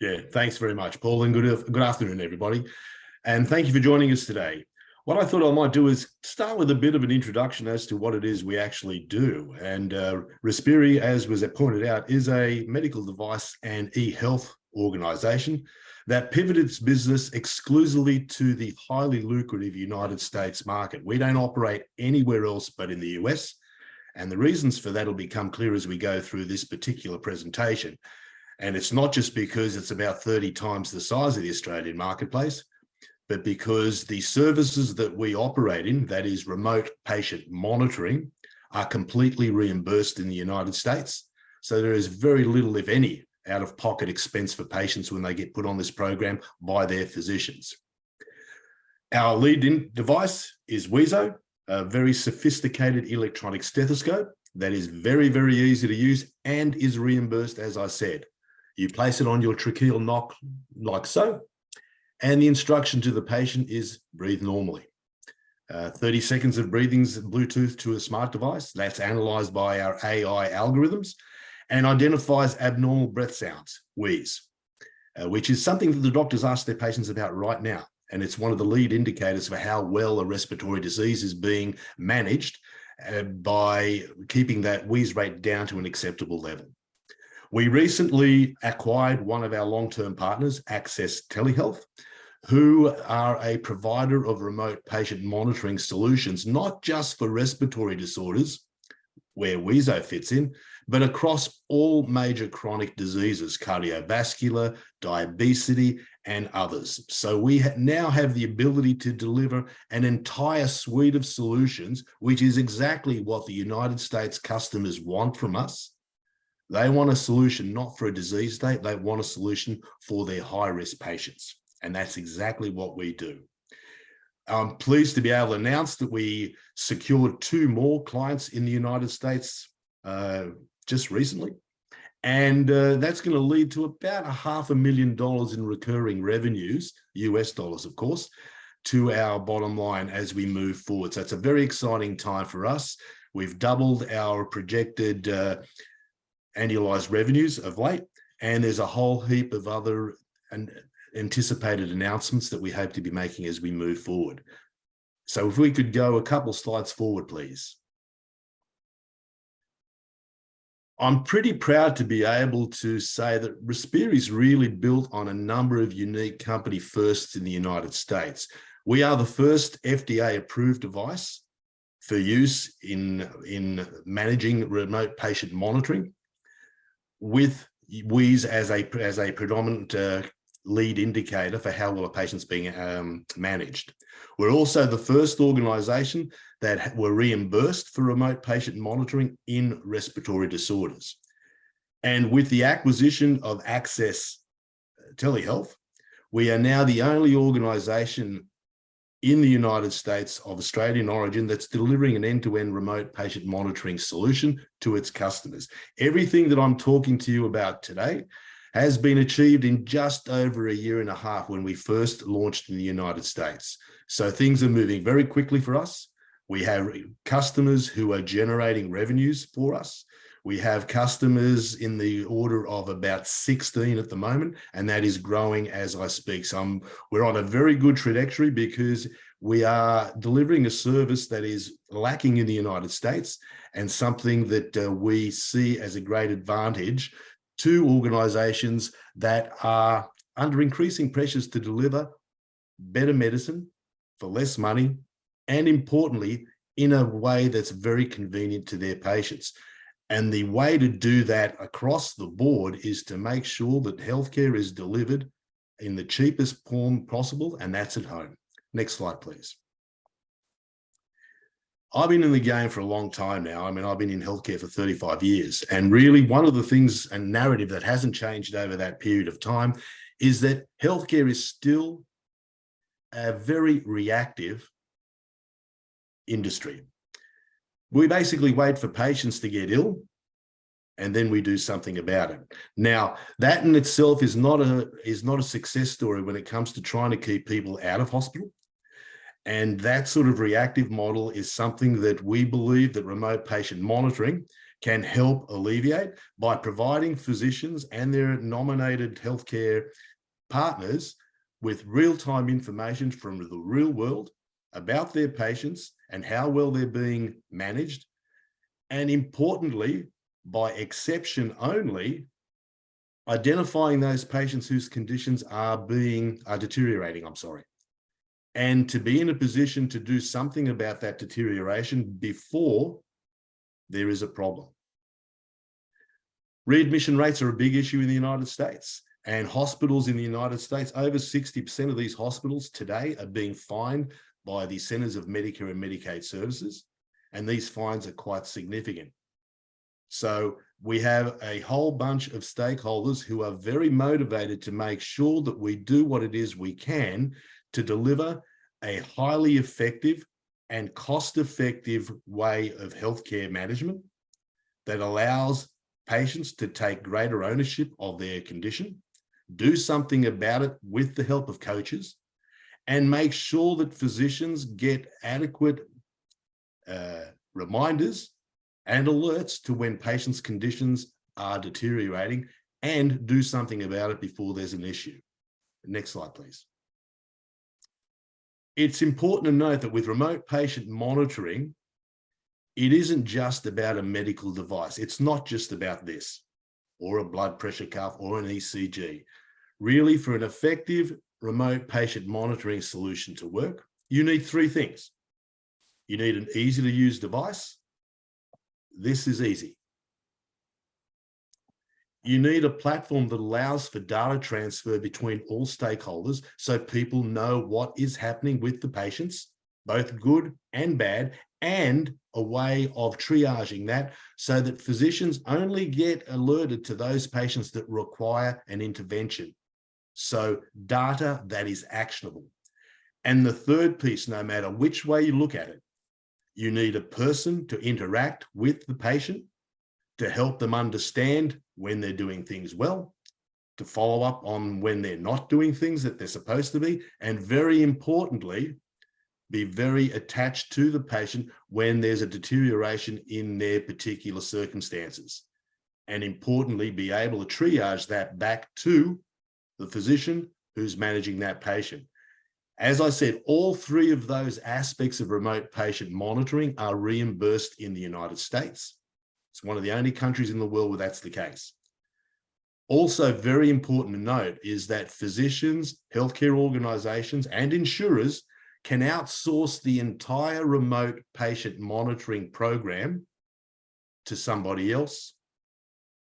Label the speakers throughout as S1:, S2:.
S1: Yeah, thanks very much, Paul, and good afternoon, everybody. And thank you for joining us today. What I thought I might do is start with a bit of an introduction as to what it is we actually do. And Respiri, as was pointed out, is a medical device and e-health organization that pivoted its business exclusively to the highly lucrative United States market. We don't operate anywhere else but in the US. And the reasons for that will become clear as we go through this particular presentation. And it's not just because it's about 30 times the size of the Australian marketplace, but because the services that we operate in, that is remote patient monitoring, are completely reimbursed in the United States. So there is very little, if any, out-of-pocket expense for patients when they get put on this program by their physicians. Our lead device is wheeze, a very sophisticated electronic stethoscope that is very, very easy to use and is reimbursed, as I said. You place it on your tracheal knock like so, and the instruction to the patient is breathe normally. 30 seconds of breathing's Bluetooth to a smart device. That's analyzed by our AI algorithms and identifies abnormal breath sounds, wheeze, which is something that the doctors ask their patients about right now. And it's one of the lead indicators for how well a respiratory disease is being managed by keeping that wheeze rate down to an acceptable level. We recently acquired one of our long-term partners, Access Telehealth, who are a provider of remote patient monitoring solutions, not just for respiratory disorders, where wheezo fits in, but across all major chronic diseases, cardiovascular, diabetes, and others. So we now have the ability to deliver an entire suite of solutions, which is exactly what the United States customers want from us. They want a solution not for a disease state, they want a solution for their high-risk patients. And that's exactly what we do. I'm pleased to be able to announce that we secured 2 more clients in the United States just recently. And that's going to lead to about $500,000 in recurring revenues, US dollars, of course, to our bottom line as we move forward. So it's a very exciting time for us. We've doubled our projected annualized revenues of late, and there's a whole heap of other anticipated announcements that we hope to be making as we move forward. So if we could go a couple slides forward, please. I'm pretty proud to be able to say that Respiri is really built on a number of unique company firsts in the United States. We are the first FDA-approved device for use in managing remote patient monitoring, with wheeze as a predominant lead indicator for how well a patient's being managed. We're also the first organization that were reimbursed for remote patient monitoring in respiratory disorders. And with the acquisition of Access Telehealth, we are now the only organization in the United States of Australian origin that's delivering an end-to-end remote patient monitoring solution to its customers. Everything that I'm talking to you about today has been achieved in just over a year and a half when we first launched in the United States. So things are moving very quickly for us. We have customers who are generating revenues for us. We have customers in the order of about 16 at the moment, and that is growing as I speak. So we're on a very good trajectory because we are delivering a service that is lacking in the United States and something that we see as a great advantage to organizations that are under increasing pressures to deliver better medicine for less money, and importantly, in a way that's very convenient to their patients. And the way to do that across the board is to make sure that healthcare is delivered in the cheapest form possible, and that's at home. Next slide, please. I've been in the game for a long time now. I mean, I've been in healthcare for 35 years. And really one of the things and narrative that hasn't changed over that period of time is that healthcare is still a very reactive industry. We basically wait for patients to get ill, and then we do something about it. Now, that in itself is not a success story when it comes to trying to keep people out of hospital. And that sort of reactive model is something that we believe that remote patient monitoring can help alleviate by providing physicians and their nominated healthcare partners with real-time information from the real world about their patients and how well they're being managed. And importantly, by exception only, identifying those patients whose conditions are deteriorating, and to be in a position to do something about that deterioration before there is a problem. Readmission rates are a big issue in the United States, and hospitals in the United States, over 60% of these hospitals today are being fined by the Centers of Medicare and Medicaid Services, and these fines are quite significant. So we have a whole bunch of stakeholders who are very motivated to make sure that we do what it is we can to deliver a highly effective and cost-effective way of healthcare management that allows patients to take greater ownership of their condition, do something about it with the help of coaches, and make sure that physicians get adequate reminders and alerts to when patients' conditions are deteriorating, and do something about it before there's an issue. Next slide, please. It's important to note that with remote patient monitoring, it isn't just about a medical device. It's not just about this, or a blood pressure cuff, or an ECG. Really, for an effective remote patient monitoring solution to work, you need three things. You need an easy-to-use device. This is easy. You need a platform that allows for data transfer between all stakeholders so people know what is happening with the patients, both good and bad, and a way of triaging that so that physicians only get alerted to those patients that require an intervention. So data that is actionable. And the third piece, no matter which way you look at it, you need a person to interact with the patient to help them understand when they're doing things well, to follow up on when they're not doing things that they're supposed to be, and very importantly, be very attached to the patient when there's a deterioration in their particular circumstances. And importantly, be able to triage that back to the physician who's managing that patient. As I said, all three of those aspects of remote patient monitoring are reimbursed in the United States. It's one of the only countries in the world where that's the case. Also, very important to note is that physicians, healthcare organizations, and insurers can outsource the entire remote patient monitoring program to somebody else.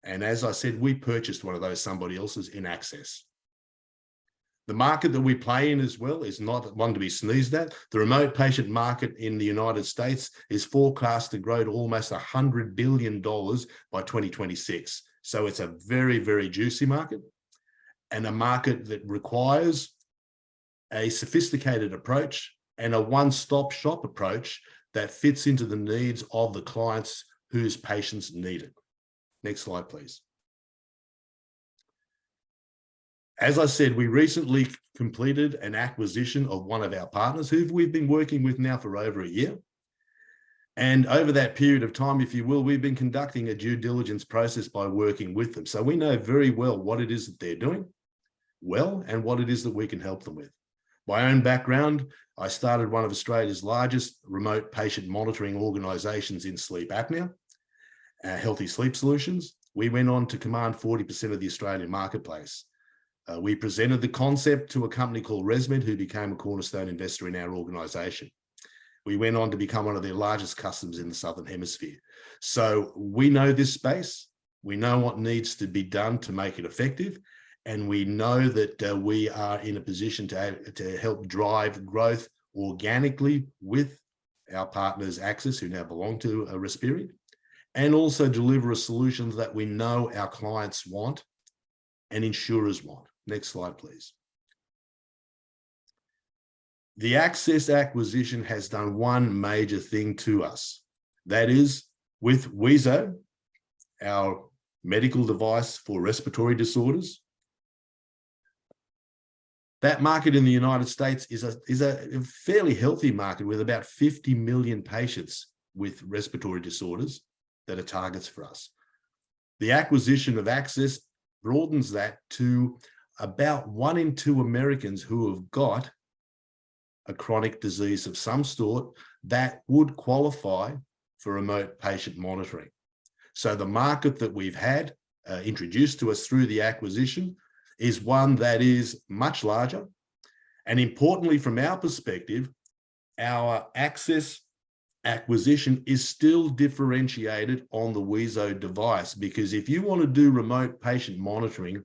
S1: And as I said, we purchased one of those somebody else's in Access. The market that we play in as well is not one to be sneezed at. The remote patient market in the United States is forecast to grow to almost $100 billion by 2026. So it's a very, very juicy market, and a market that requires a sophisticated approach and a one-stop shop approach that fits into the needs of the clients whose patients need it. Next slide, please. As I said, we recently completed an acquisition of one of our partners who we've been working with now for over a year. And over that period of time, if you will, we've been conducting a due diligence process by working with them. So we know very well what it is that they're doing well and what it is that we can help them with. My own background, I started one of Australia's largest remote patient monitoring organizations in sleep apnea, Healthy Sleep Solutions. We went on to command 40% of the Australian marketplace. We presented the concept to a company called ResMed, who became a cornerstone investor in our organization. We went on to become one of their largest customers in the Southern Hemisphere. So we know this space, we know what needs to be done to make it effective, and we know that we are in a position to help drive growth organically with our partners, Access, who now belong to Respiri, and also deliver a solution that we know our clients want and insurers want. Next slide, please. The Access acquisition has done one major thing to us. That is, with wheeze, our medical device for respiratory disorders, that market in the United States is a fairly healthy market with about 50 million patients with respiratory disorders. that are targets for us. The acquisition of Access broadens that to about 1 in 2 Americans who have got a chronic disease of some sort that would qualify for remote patient monitoring. So the market that we've had introduced to us through the acquisition is one that is much larger. And importantly, from our perspective, our Access acquisition is still differentiated on the wheezo device, because if you want to do remote patient monitoring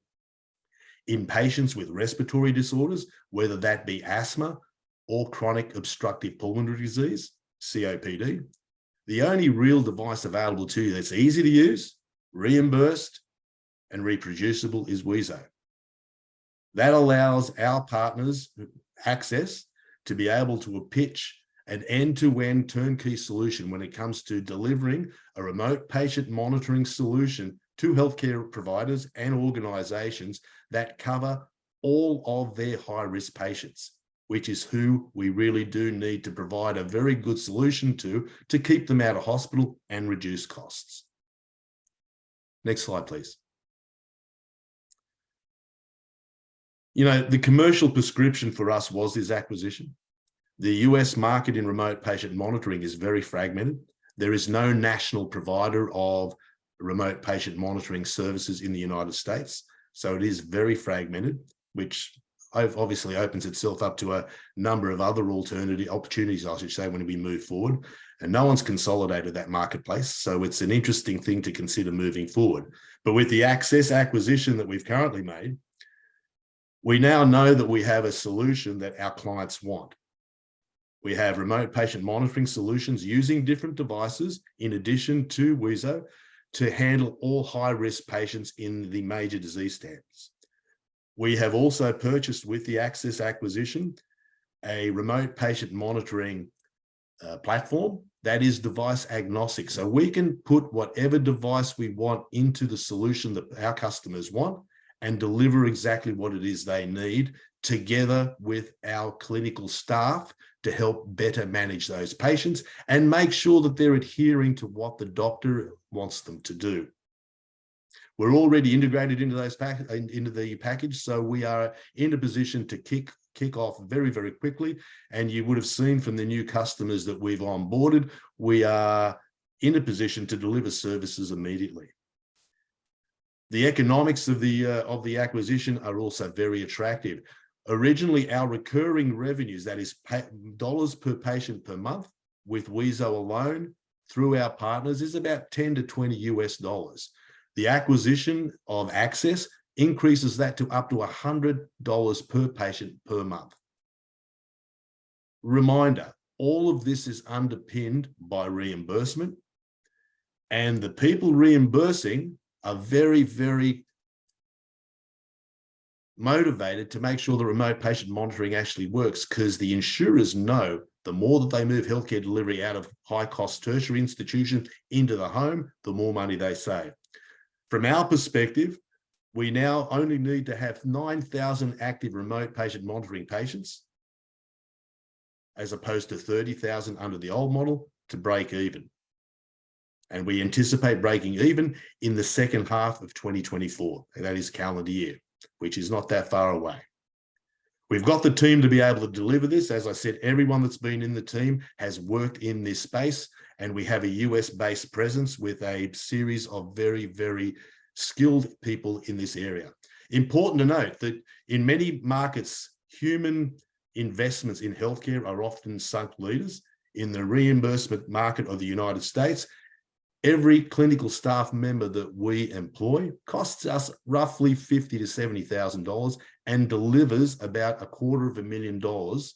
S1: in patients with respiratory disorders, whether that be asthma or chronic obstructive pulmonary disease, COPD, the only real device available to you that's easy to use, reimbursed, and reproducible is wheezo. That allows our partners Access to be able to pitch an end-to-end turnkey solution when it comes to delivering a remote patient monitoring solution to healthcare providers and organizations that cover all of their high-risk patients, which is who we really do need to provide a very good solution to keep them out of hospital and reduce costs. Next slide, please. You know, the commercial prescription for us was this acquisition. The US market in remote patient monitoring is very fragmented. There is no national provider of remote patient monitoring services in the United States. So it is very fragmented, which obviously opens itself up to a number of other opportunities, I should say, when we move forward. And no one's consolidated that marketplace. So it's an interesting thing to consider moving forward. But with the Access acquisition that we've currently made, we now know that we have a solution that our clients want. We have remote patient monitoring solutions using different devices in addition to wheezo to handle all high-risk patients in the major disease states. We have also purchased with the Access acquisition a remote patient monitoring platform that is device agnostic. So we can put whatever device we want into the solution that our customers want and deliver exactly what it is they need, together with our clinical staff to help better manage those patients and make sure that they're adhering to what the doctor wants them to do. We're already integrated into the package, so we are in a position to kick off very, very quickly. And you would have seen from the new customers that we've onboarded, we are in a position to deliver services immediately. The economics of the acquisition are also very attractive. Originally, our recurring revenues, that is dollars per patient per month with wheezo alone through our partners, is about 10 to 20 US dollars. The acquisition of Access increases that to up to $100 per patient per month. Reminder, all of this is underpinned by reimbursement, and the people reimbursing are very, very motivated to make sure the remote patient monitoring actually works, because the insurers know the more that they move healthcare delivery out of high-cost tertiary institutions into the home, the more money they save. From our perspective, we now only need to have 9,000 active remote patient monitoring patients, as opposed to 30,000 under the old model, to break even. And we anticipate breaking even in the second half of 2024. And that is calendar year, which is not that far away. We've got the team to be able to deliver this. As I said, everyone that's been in the team has worked in this space, and we have a US-based presence with a series of very, very skilled people in this area. Important to note that in many markets, human investments in healthcare are often sunk leaders. In the reimbursement market of the United States, every clinical staff member that we employ costs us roughly $50,000 to $70,000 and delivers about $250,000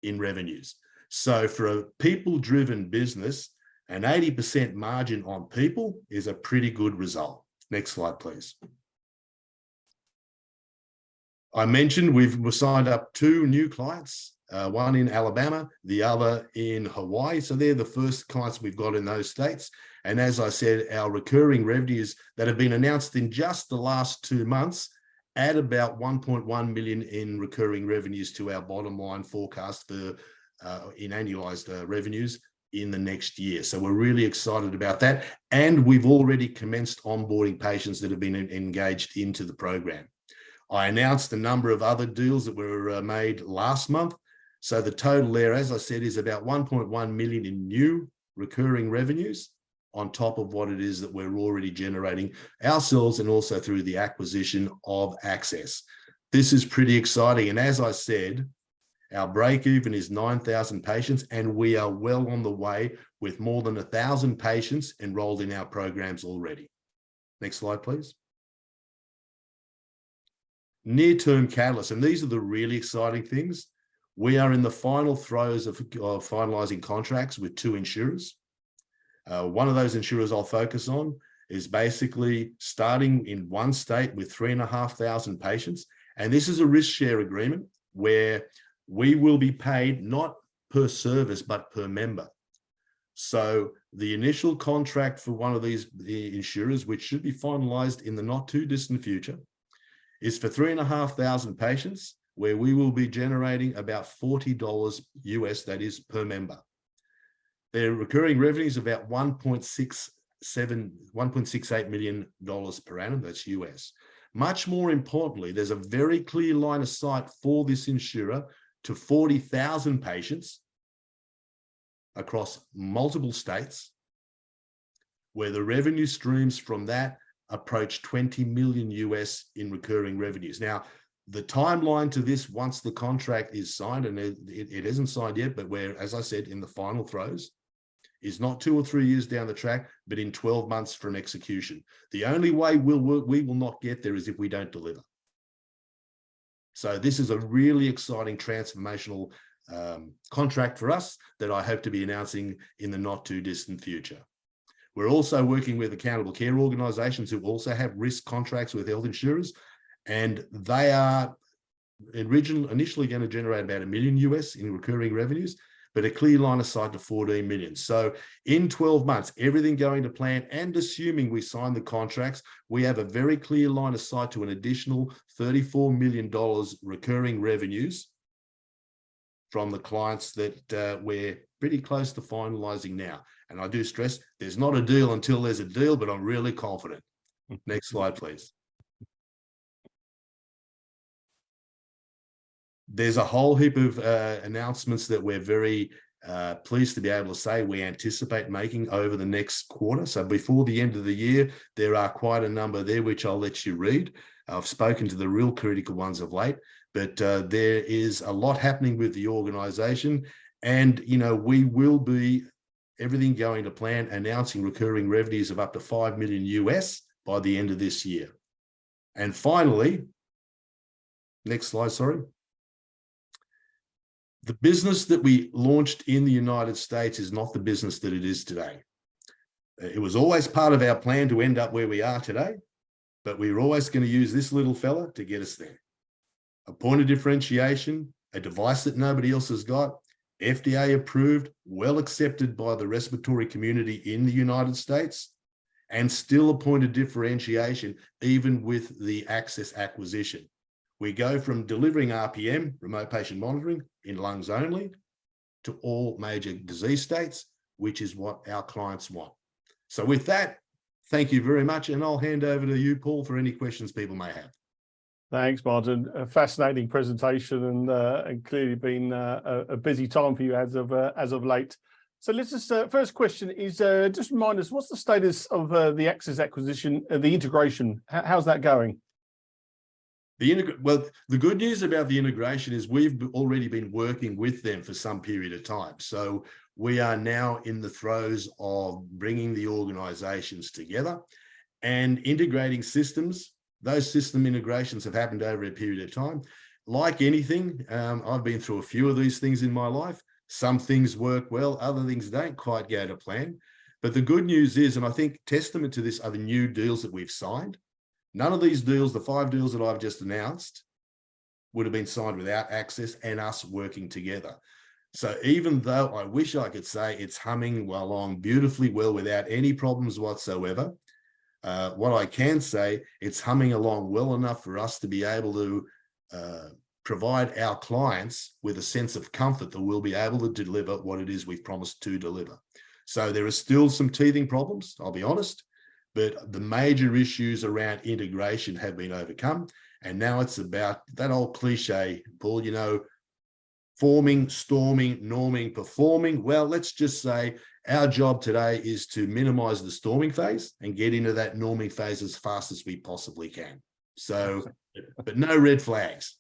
S1: in revenues. So for a people-driven business, an 80% margin on people is a pretty good result. Next slide, please. I mentioned we've signed up 2 new clients, one in Alabama, the other in Hawaii. So they're the first clients we've got in those states. And as I said, our recurring revenues that have been announced in just the last 2 months add about 1.1 million in recurring revenues to our bottom line forecast for in annualized revenues in the next year. So we're really excited about that. And we've already commenced onboarding patients that have been engaged into the program. I announced a number of other deals that were made last month. So the total there, as I said, is about 1.1 million in new recurring revenues on top of what it is that we're already generating ourselves and also through the acquisition of Access. This is pretty exciting. And as I said, our break even is 9,000 patients, and we are well on the way with more than 1,000 patients enrolled in our programs already. Next slide, please. Near-term catalysts, and these are the really exciting things. We are in the final throes of finalizing contracts with 2 insurers. One of those insurers I'll focus on is basically starting in one state with 3,500 patients. And this is a risk share agreement where we will be paid not per service, but per member. So the initial contract for one of the insurers, which should be finalized in the not too distant future, is for 3,500 patients, where we will be generating about $40 US, that is per member. Their recurring revenues about $1.68 million per annum, that's US. Much more importantly, there's a very clear line of sight for this insurer to 40,000 patients across multiple states, where the revenue streams from that approach 20 million US in recurring revenues. Now, the timeline to this, once the contract is signed, and it isn't signed yet, but we're, as I said, in the final throes, is not 2 or 3 years down the track, but in 12 months from execution. The only way we will not get there is if we don't deliver. So this is a really exciting transformational contract for us that I hope to be announcing in the not too distant future. We're also working with accountable care organizations who also have risk contracts with health insurers, and they are initially going to generate about $1 million US in recurring revenues, but a clear line of sight to 14 million. So in 12 months, everything going to plan, and assuming we sign the contracts, we have a very clear line of sight to an additional $34 million recurring revenues from the clients that we're pretty close to finalizing now. And I do stress, there's not a deal until there's a deal, but I'm really confident. Next slide, please. There's a whole heap of announcements that we're very pleased to be able to say we anticipate making over the next quarter. So before the end of the year, there are quite a number there, which I'll let you read. I've spoken to the real critical ones of late, but there is a lot happening with the organization. And, you know, we will be, everything going to plan, announcing recurring revenues of up to 5 million US by the end of this year. And finally, next slide, sorry. The business that we launched in the United States is not the business that it is today. It was always part of our plan to end up where we are today, but we were always going to use this little fella to get us there. A point of differentiation, a device that nobody else has got, FDA approved, well accepted by the respiratory community in the United States, and still a point of differentiation even with the Access acquisition. We go from delivering RPM, remote patient monitoring, in lungs only, to all major disease states, which is what our clients want. So with that, thank you very much, and I'll hand over to you, Paul, for any questions people may have.
S2: Thanks, Marjan. A fascinating presentation, and clearly been a busy time for you as of late. So let's just first question is just remind us, what's the status of the Access acquisition, the integration? How's that going?
S1: Well, the good news about the integration is we've already been working with them for some period of time. So we are now in the throes of bringing the organizations together and integrating systems. Those system integrations have happened over a period of time. Like anything, I've been through a few of these things in my life. Some things work well, other things don't quite go to plan. But the good news is, and I think testament to this are the new deals that we've signed. None of these deals, the 5 deals that I've just announced, would have been signed without Access and us working together. So even though I wish I could say it's humming along beautifully well without any problems whatsoever, what I can say, it's humming along well enough for us to be able to provide our clients with a sense of comfort that we'll be able to deliver what it is we've promised to deliver. So there are still some teething problems, I'll be honest, but the major issues around integration have been overcome. And now it's about that old cliche, Paul, you know, forming, storming, norming, performing. Well, let's just say our job today is to minimize the storming phase and get into that norming phase as fast as we possibly can. So, but no red flags.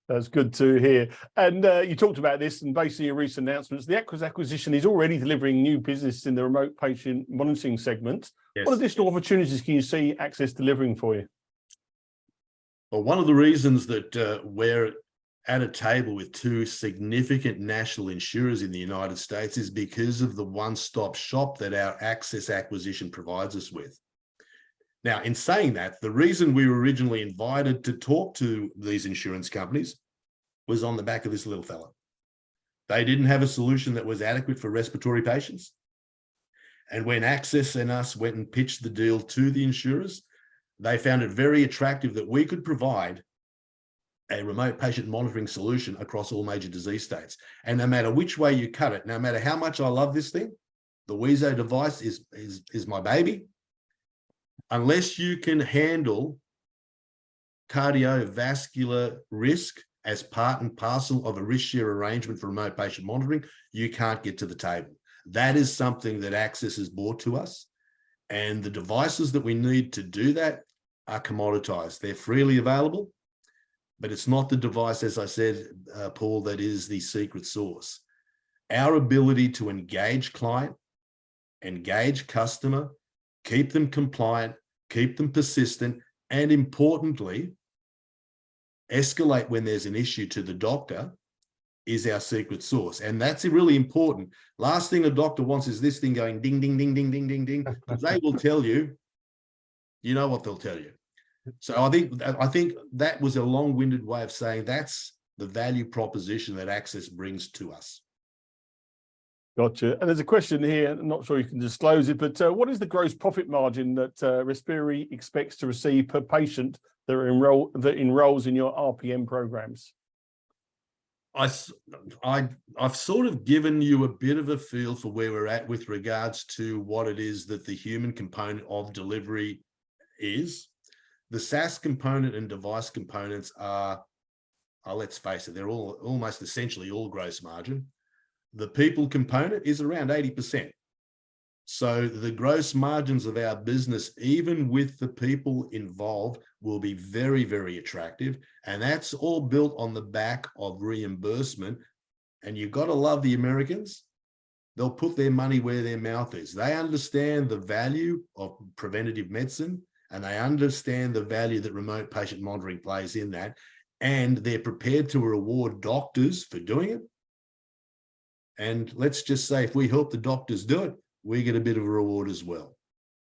S2: That's good to hear. And you talked about this, and based on your recent announcements, the acquisition is already delivering new business in the remote patient monitoring segment.
S1: Yes.
S2: What additional opportunities can you see Access delivering for you?
S1: Well, one of the reasons that we're at a table with two significant national insurers in the United States is because of the one-stop shop that our Access acquisition provides us with. Now, in saying that, the reason we were originally invited to talk to these insurance companies was on the back of this little fella. They didn't have a solution that was adequate for respiratory patients. And when Access and us went and pitched the deal to the insurers, they found it very attractive that we could provide a remote patient monitoring solution across all major disease states. And no matter which way you cut it, no matter how much I love this thing, the wheeze device is my baby. Unless you can handle cardiovascular risk as part and parcel of a risk share arrangement for remote patient monitoring, you can't get to the table. That is something that Access has brought to us. And the devices that we need to do that are commoditized. They're freely available, but it's not the device, as I said, Paul, that is the secret sauce. Our ability to engage client, engage customer, keep them compliant, keep them persistent, and importantly, escalate when there's an issue to the doctor is our secret sauce. And that's really important. Last thing a doctor wants is this thing going ding, ding, ding, ding, ding, ding, ding, because they will tell you, you know what they'll tell you. So I think that was a long-winded way of saying that's the value proposition that Access brings to us.
S2: Gotcha. And there's a question here, I'm not sure you can disclose it, but what is the gross profit margin that Respiri expects to receive per patient that enrolls in your RPM programs?
S1: I've sort of given you a bit of a feel for where we're at with regards to what it is that the human component of delivery is. The SaaS component and device components are let's face it, they're all almost essentially all gross margin. The people component is around 80%. So the gross margins of our business, even with the people involved, will be very, very attractive. And that's all built on the back of reimbursement. And you've got to love the Americans. They'll put their money where their mouth is. They understand the value of preventative medicine, and they understand the value that remote patient monitoring plays in that. And they're prepared to reward doctors for doing it. And let's just say if we help the doctors do it, we get a bit of a reward as well.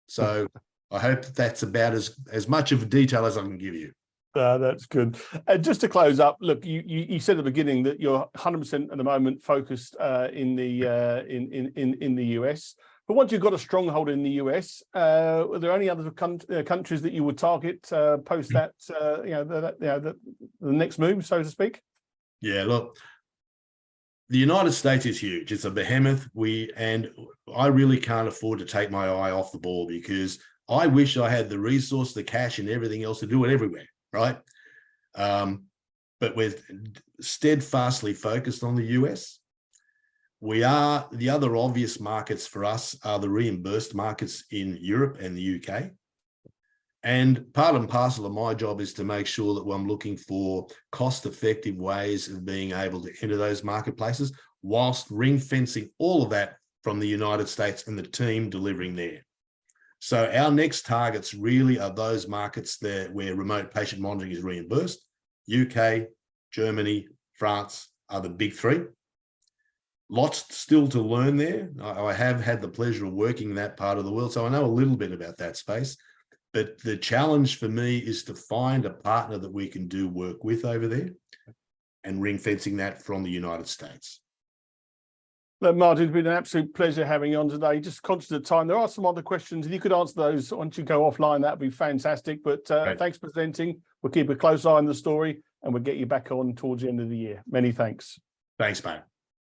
S1: So I hope that's about as much of a detail as I can give you.
S2: That's good. Just to close up, look, you said at the beginning that you're 100% at the moment focused in the US. But once you've got a stronghold in the US, are there any other countries that you would target post that, the next move, so to speak?
S1: Yeah, look. The United States is huge. It's a behemoth. And I really can't afford to take my eye off the ball because I wish I had the resource, the cash, and everything else to do it everywhere, right? But we're steadfastly focused on the US. The other obvious markets for us are the reimbursed markets in Europe and the UK. And part and parcel of my job is to make sure that I'm looking for cost-effective ways of being able to enter those marketplaces whilst ring-fencing all of that from the United States and the team delivering there. So our next targets really are those markets where remote patient monitoring is reimbursed. UK, Germany, France are the big three. Lots still to learn there. I have had the pleasure of working in that part of the world, so I know a little bit about that space. But the challenge for me is to find a partner that we can do work with over there and ring fencing that from the United States.
S2: Look, Marjan, it's been an absolute pleasure having you on today. Just conscious of time. There are some other questions. If you could answer those once you go offline, that'd be fantastic. But thanks for presenting. We'll keep a close eye on the story and we'll get you back on towards the end of the year. Many thanks.
S1: Thanks, mate.